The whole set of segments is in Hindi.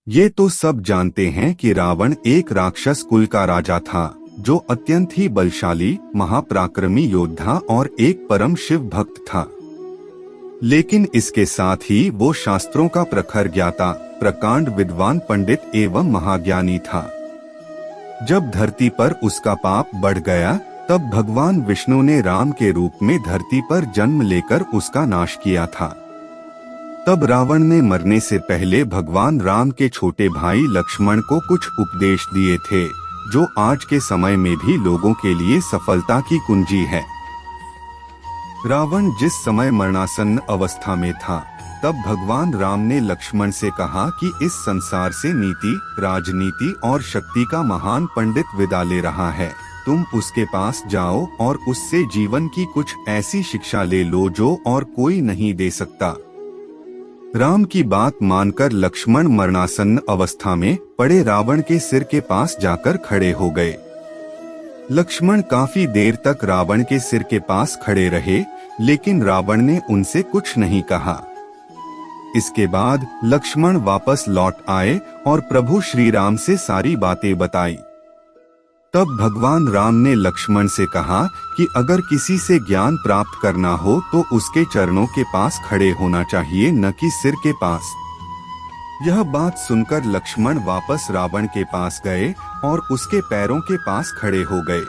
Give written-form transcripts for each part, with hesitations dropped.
ये तो सब जानते हैं कि रावण एक राक्षस कुल का राजा था, जो अत्यंत ही बलशाली, महापराक्रमी योद्धा और एक परम शिव भक्त था। लेकिन इसके साथ ही वो शास्त्रों का प्रखर ज्ञाता, प्रकांड विद्वान पंडित एवं महाज्ञानी था। जब धरती पर उसका पाप बढ़ गया, तब भगवान विष्णु ने राम के रूप में धरती पर जन्म लेकर उसका नाश किया था। तब रावण ने मरने से पहले भगवान राम के छोटे भाई लक्ष्मण को कुछ उपदेश दिए थे, जो आज के समय में भी लोगों के लिए सफलता की कुंजी है। रावण जिस समय मरणासन्न अवस्था में था, तब भगवान राम ने लक्ष्मण से कहा कि इस संसार से नीति, राजनीति और शक्ति का महान पंडित विदा ले रहा है। तुम उसके पास जाओ और उससे जीवन की कुछ ऐसी शिक्षा ले लो जो और कोई नहीं दे सकता। राम की बात मानकर लक्ष्मण मरणासन्न अवस्था में पड़े रावण के सिर के पास जाकर खड़े हो गए। लक्ष्मण काफी देर तक रावण के सिर के पास खड़े रहे, लेकिन रावण ने उनसे कुछ नहीं कहा। इसके बाद लक्ष्मण वापस लौट आए और प्रभु श्री राम से सारी बातें बताई। तब भगवान राम ने लक्ष्मण से कहा कि अगर किसी से ज्ञान प्राप्त करना हो तो उसके चरणों के पास खड़े होना चाहिए, न कि सिर के पास। यह बात सुनकर लक्ष्मण वापस रावण के पास गए और उसके पैरों के पास खड़े हो गए।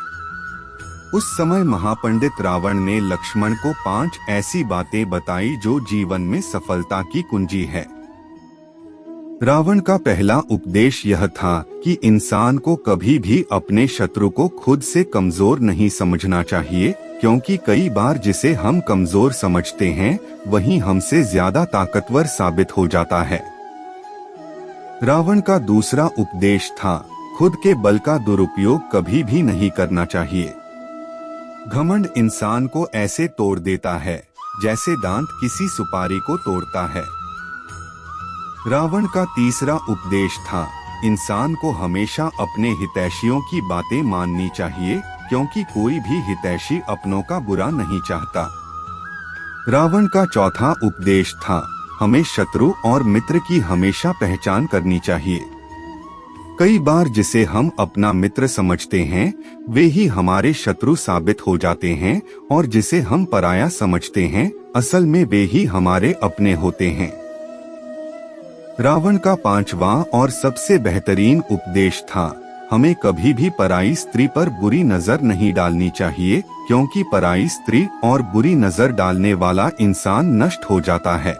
उस समय महापंडित रावण ने लक्ष्मण को 5 ऐसी बातें बताई जो जीवन में सफलता की कुंजी है। रावण का पहला उपदेश यह था कि इंसान को कभी भी अपने शत्रु को खुद से कमजोर नहीं समझना चाहिए, क्योंकि कई बार जिसे हम कमजोर समझते हैं वही हमसे ज्यादा ताकतवर साबित हो जाता है। रावण का दूसरा उपदेश था, खुद के बल का दुरुपयोग कभी भी नहीं करना चाहिए। घमंड इंसान को ऐसे तोड़ देता है जैसे दांत किसी सुपारी को तोड़ता है। रावण का तीसरा उपदेश था, इंसान को हमेशा अपने हितैषियों की बातें माननी चाहिए, क्योंकि कोई भी हितैषी अपनों का बुरा नहीं चाहता। रावण का चौथा उपदेश था, हमें शत्रु और मित्र की हमेशा पहचान करनी चाहिए। कई बार जिसे हम अपना मित्र समझते हैं वे ही हमारे शत्रु साबित हो जाते हैं, और जिसे हम पराया समझते हैं असल में वे ही हमारे अपने होते हैं। रावण का पांचवा और सबसे बेहतरीन उपदेश था, हमें कभी भी पराई स्त्री पर बुरी नजर नहीं डालनी चाहिए, क्योंकि पराई स्त्री और बुरी नजर डालने वाला इंसान नष्ट हो जाता है।